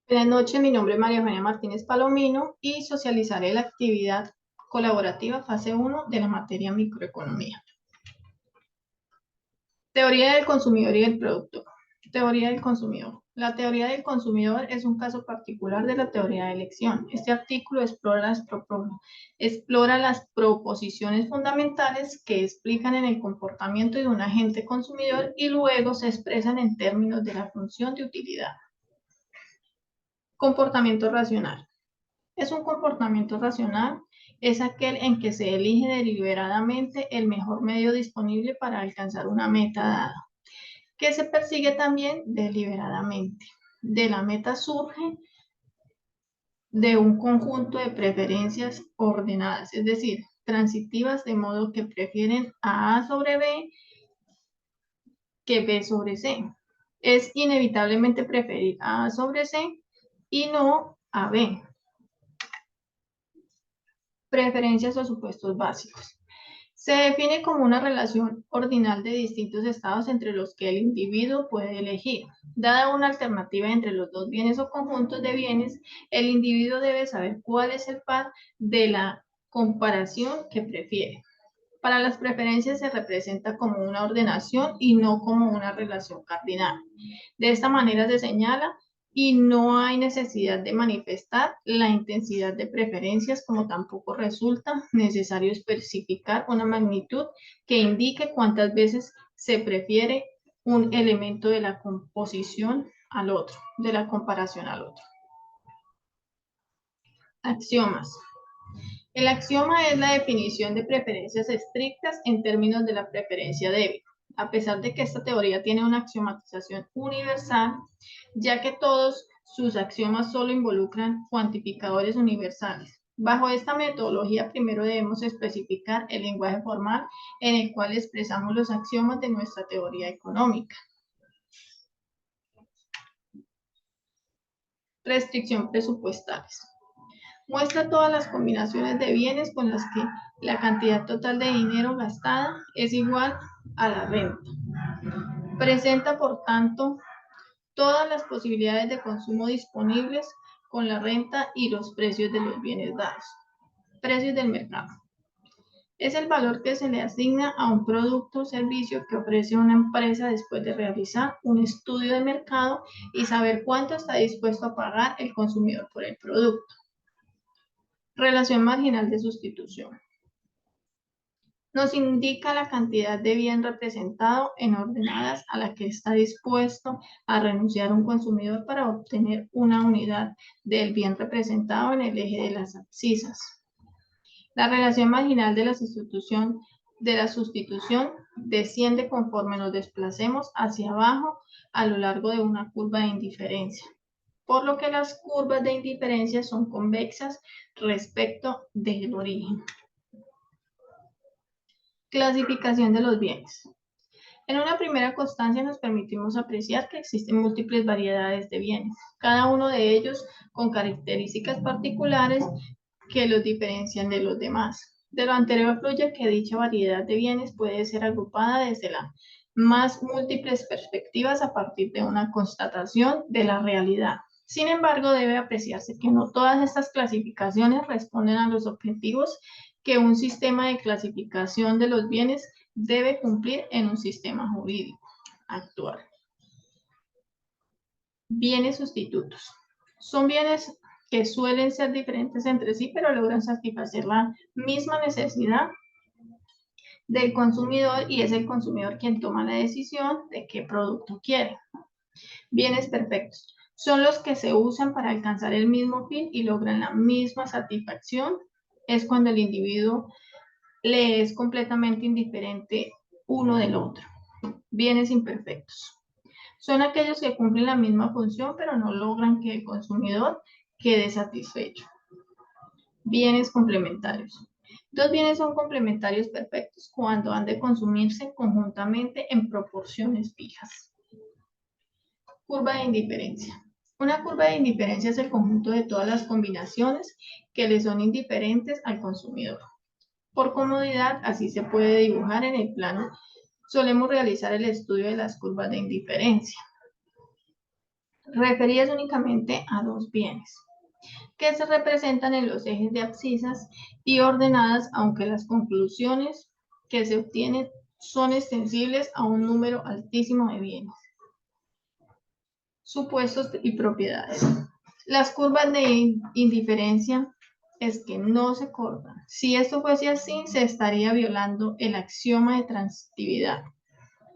Buenas noches, mi nombre es María Eugenia Martínez Palomino y socializaré la actividad colaborativa fase uno de la materia microeconomía. Teoría del consumidor y del productor. Teoría del consumidor. La teoría del consumidor es un caso particular de la teoría de elección. Este artículo explora las proposiciones fundamentales que explican en el comportamiento de un agente consumidor y luego se expresan en términos de la función de utilidad. Comportamiento racional. Es un comportamiento racional, es aquel en que se elige deliberadamente el mejor medio disponible para alcanzar una meta dada, que se persigue también deliberadamente. De la meta surge de un conjunto de preferencias ordenadas, es decir, transitivas, de modo que prefieren a A sobre B que B sobre C. Es inevitablemente preferir a A sobre C y no a B. Preferencias o supuestos básicos. Se define como una relación ordinal de distintos estados entre los que el individuo puede elegir. Dada una alternativa entre los dos bienes o conjuntos de bienes, el individuo debe saber cuál es el par de la comparación que prefiere. Para las preferencias se representa como una ordenación y no como una relación cardinal. De esta manera se señala y no hay necesidad de manifestar la intensidad de preferencias, como tampoco resulta necesario especificar una magnitud que indique cuántas veces se prefiere un elemento de la composición al otro, de la comparación al otro. Axiomas. El axioma es la definición de preferencias estrictas en términos de la preferencia débil. A pesar de que esta teoría tiene una axiomatización universal, ya que todos sus axiomas solo involucran cuantificadores universales. Bajo esta metodología, primero debemos especificar el lenguaje formal en el cual expresamos los axiomas de nuestra teoría económica. Restricción presupuestales. Muestra todas las combinaciones de bienes con las que la cantidad total de dinero gastada es igual a la renta. Presenta, por tanto, todas las posibilidades de consumo disponibles con la renta y los precios de los bienes dados. Precios del mercado. Es el valor que se le asigna a un producto o servicio que ofrece una empresa después de realizar un estudio de mercado y saber cuánto está dispuesto a pagar el consumidor por el producto. Relación marginal de sustitución. Nos indica la cantidad de bien representado en ordenadas a la que está dispuesto a renunciar un consumidor para obtener una unidad del bien representado en el eje de las abscisas. La relación marginal de la sustitución desciende conforme nos desplacemos hacia abajo a lo largo de una curva de indiferencia, por lo que las curvas de indiferencia son convexas respecto del origen. Clasificación de los bienes. En una primera constancia nos permitimos apreciar que existen múltiples variedades de bienes, cada uno de ellos con características particulares que los diferencian de los demás. De lo anterior fluye que dicha variedad de bienes puede ser agrupada desde las más múltiples perspectivas a partir de una constatación de la realidad. Sin embargo, debe apreciarse que no todas estas clasificaciones responden a los objetivos que un sistema de clasificación de los bienes debe cumplir en un sistema jurídico actual. Bienes sustitutos. Son bienes que suelen ser diferentes entre sí, pero logran satisfacer la misma necesidad del consumidor y es el consumidor quien toma la decisión de qué producto quiere. Bienes perfectos. Son los que se usan para alcanzar el mismo fin y logran la misma satisfacción. Es cuando el individuo le es completamente indiferente uno del otro. Bienes imperfectos. Son aquellos que cumplen la misma función, pero no logran que el consumidor quede satisfecho. Bienes complementarios. Dos bienes son complementarios perfectos cuando han de consumirse conjuntamente en proporciones fijas. Curva de indiferencia. Una curva de indiferencia es el conjunto de todas las combinaciones que le son indiferentes al consumidor. Por comodidad, así se puede dibujar en el plano. Solemos realizar el estudio de las curvas de indiferencia. referidas únicamente a dos bienes, que se representan en los ejes de abscisas y ordenadas, aunque las conclusiones que se obtienen son extensibles a un número altísimo de bienes. Supuestos y propiedades. Las curvas de indiferencia es que no se cortan. Si esto fuese así, se estaría violando el axioma de transitividad.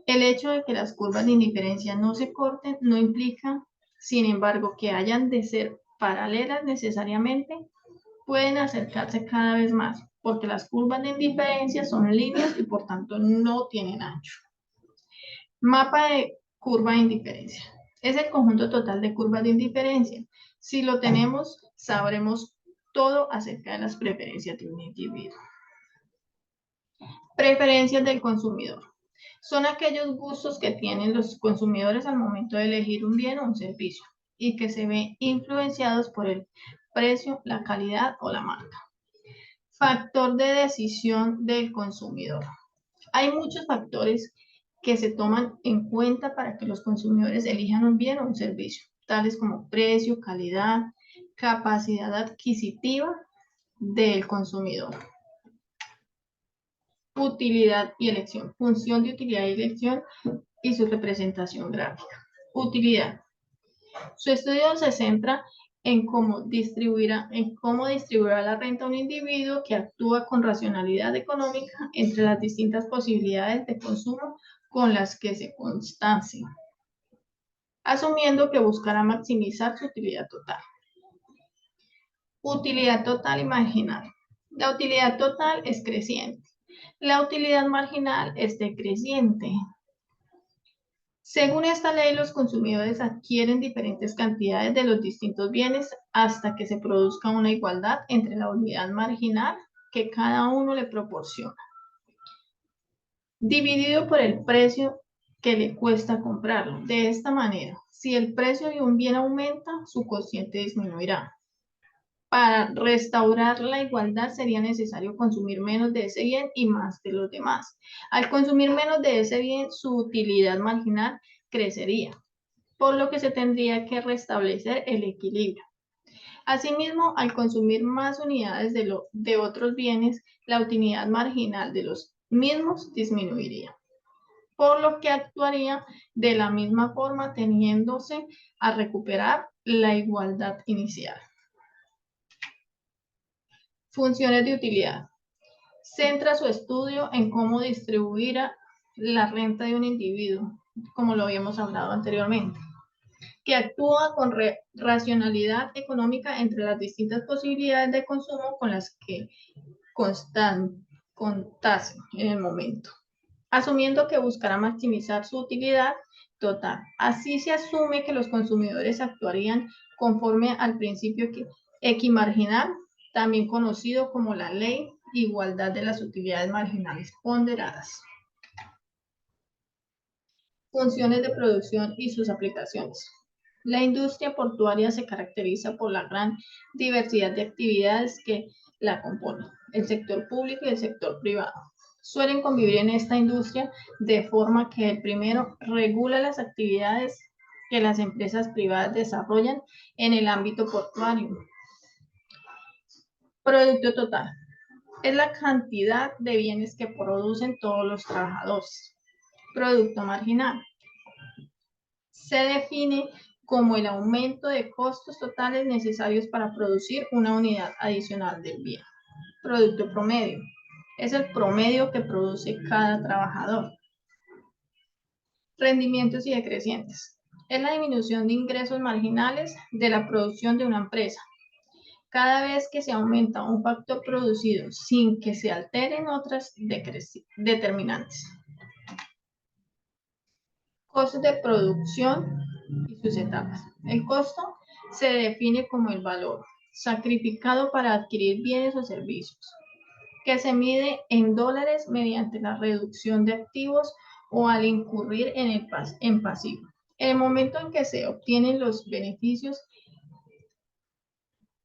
El hecho de que las curvas de indiferencia no se corten no implica, sin embargo, que hayan de ser paralelas necesariamente. Pueden acercarse cada vez más, porque las curvas de indiferencia son líneas y por tanto no tienen ancho. Mapa de curva de indiferencia. Es el conjunto total de curvas de indiferencia. Si lo tenemos, sabremos todo acerca de las preferencias de un individuo. Preferencias del consumidor. Son aquellos gustos que tienen los consumidores al momento de elegir un bien o un servicio y que se ven influenciados por el precio, la calidad o la marca. Factor de decisión del consumidor. Hay muchos factores que se toman en cuenta para que los consumidores elijan un bien o un servicio, tales como precio, calidad, capacidad adquisitiva del consumidor. Utilidad y elección. Función de utilidad y elección y su representación gráfica. Utilidad. Su estudio se centra en cómo distribuirá la renta a un individuo que actúa con racionalidad económica entre las distintas posibilidades de consumo con las que se constancien, asumiendo que buscará maximizar su utilidad total. Utilidad total y marginal. La utilidad total es creciente. La utilidad marginal es decreciente. Según esta ley, los consumidores adquieren diferentes cantidades de los distintos bienes hasta que se produzca una igualdad entre la unidad marginal que cada uno le proporciona, dividido por el precio que le cuesta comprarlo. De esta manera, si el precio de un bien aumenta, su cociente disminuirá. Para restaurar la igualdad sería necesario consumir menos de ese bien y más de los demás. Al consumir menos de ese bien, su utilidad marginal crecería, por lo que se tendría que restablecer el equilibrio. Asimismo, al consumir más unidades de otros bienes, la utilidad marginal de los mismos disminuiría, por lo que actuaría de la misma forma teniéndose a recuperar la igualdad inicial. Funciones de utilidad. Centra su estudio en cómo distribuir la renta de un individuo, como lo habíamos hablado anteriormente, que actúa con racionalidad económica entre las distintas posibilidades de consumo con las que contasen en el momento, asumiendo que buscará maximizar su utilidad total. Así se asume que los consumidores actuarían conforme al principio equimarginal, también conocido como la ley de igualdad de las utilidades marginales ponderadas. Funciones de producción y sus aplicaciones. La industria portuaria se caracteriza por la gran diversidad de actividades que la componen, el sector público y el sector privado. Suelen convivir en esta industria de forma que el primero regula las actividades que las empresas privadas desarrollan en el ámbito portuario. Producto total. Es la cantidad de bienes que producen todos los trabajadores. Producto marginal. Se define como el aumento de costos totales necesarios para producir una unidad adicional del bien. Producto promedio. Es el promedio que produce cada trabajador. Rendimientos y decrecientes. Es la disminución de ingresos marginales de la producción de una empresa. Cada vez que se aumenta un factor producido sin que se alteren otras determinantes. Costos de producción y sus etapas. El costo se define como el valor sacrificado para adquirir bienes o servicios, que se mide en dólares mediante la reducción de activos o al incurrir en pasivo. En el momento en que se obtienen los beneficios,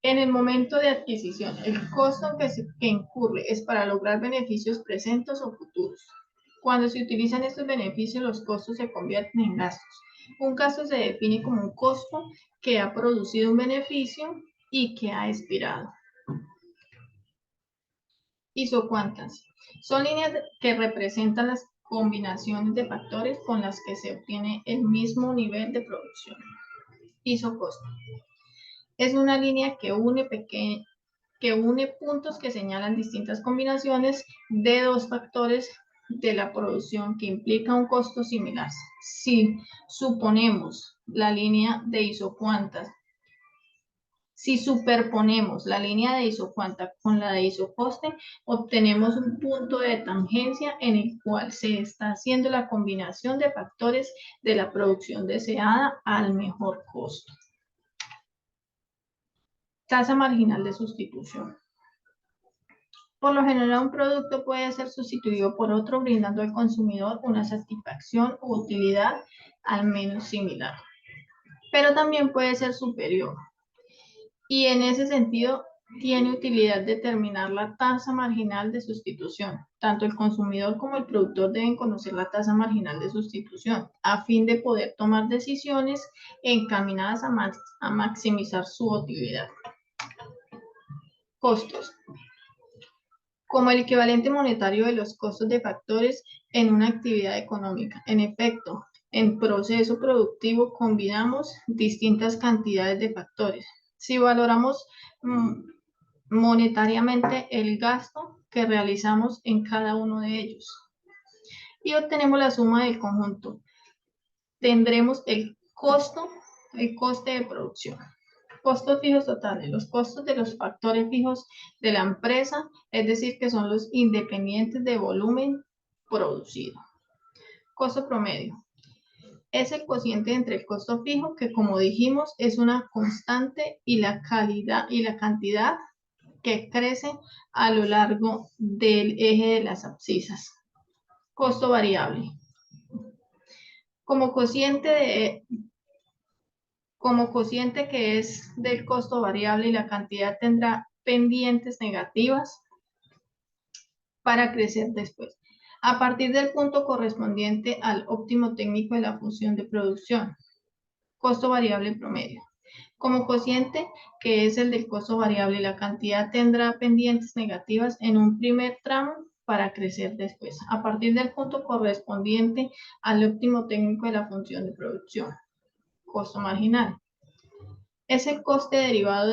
en el momento de adquisición, el costo que incurre es para lograr beneficios presentes o futuros. Cuando se utilizan estos beneficios, los costos se convierten en gastos. Un gasto se define como un costo que ha producido un beneficio y que ha expirado. Isocuantas. Son líneas que representan las combinaciones de factores con las que se obtiene el mismo nivel de producción. Isocosto. Es una línea que une puntos que señalan distintas combinaciones de dos factores de la producción que implica un costo similar. Si suponemos la línea de isocuantas, si superponemos la línea de isocuanta con la de isocoste, obtenemos un punto de tangencia en el cual se está haciendo la combinación de factores de la producción deseada al mejor costo. Tasa marginal de sustitución. Por lo general, un producto puede ser sustituido por otro, brindando al consumidor una satisfacción u utilidad al menos similar, pero también puede ser superior. Y en ese sentido, tiene utilidad determinar la tasa marginal de sustitución. Tanto el consumidor como el productor deben conocer la tasa marginal de sustitución a fin de poder tomar decisiones encaminadas a maximizar su utilidad. Costos. Como el equivalente monetario de los costos de factores en una actividad económica. En efecto, en proceso productivo combinamos distintas cantidades de factores. Si valoramos monetariamente el gasto que realizamos en cada uno de ellos y obtenemos la suma del conjunto, tendremos el coste de producción. Costos fijos totales, los costos de los factores fijos de la empresa, es decir, que son los independientes de volumen producido. Costo promedio. Es el cociente entre el costo fijo, que como dijimos, es una constante, y la calidad y la cantidad que crece a lo largo del eje de las abscisas. Costo variable. Como cociente que es del costo variable, y la cantidad tendrá pendientes negativas para crecer después, a partir del punto correspondiente al óptimo técnico de la función de producción. Costo variable promedio. Como cociente que es el del costo variable, la cantidad tendrá pendientes negativas en un primer tramo para crecer después, a partir del punto correspondiente al óptimo técnico de la función de producción. Costo marginal. Es el coste derivado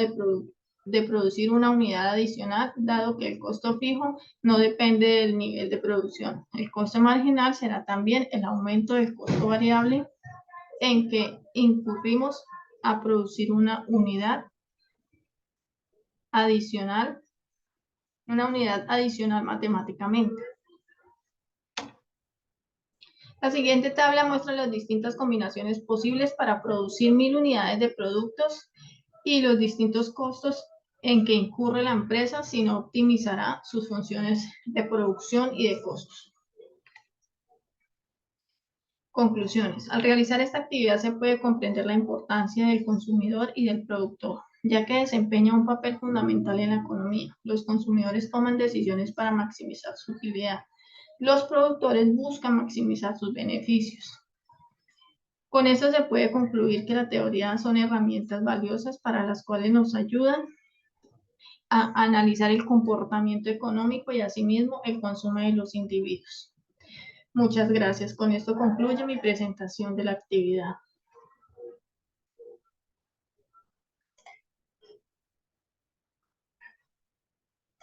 de producir una unidad adicional, dado que el costo fijo no depende del nivel de producción. El coste marginal será también el aumento del costo variable en que incurrimos a producir una unidad adicional matemáticamente. La siguiente tabla muestra las distintas combinaciones posibles para producir 1000 unidades de productos y los distintos costos en que incurre la empresa si no optimizará sus funciones de producción y de costos. Conclusiones. Al realizar esta actividad se puede comprender la importancia del consumidor y del productor, ya que desempeña un papel fundamental en la economía. Los consumidores toman decisiones para maximizar su utilidad. Los productores buscan maximizar sus beneficios. Con eso se puede concluir que la teoría son herramientas valiosas para las cuales nos ayudan a analizar el comportamiento económico y asimismo el consumo de los individuos. Muchas gracias. Con esto concluye mi presentación de la actividad.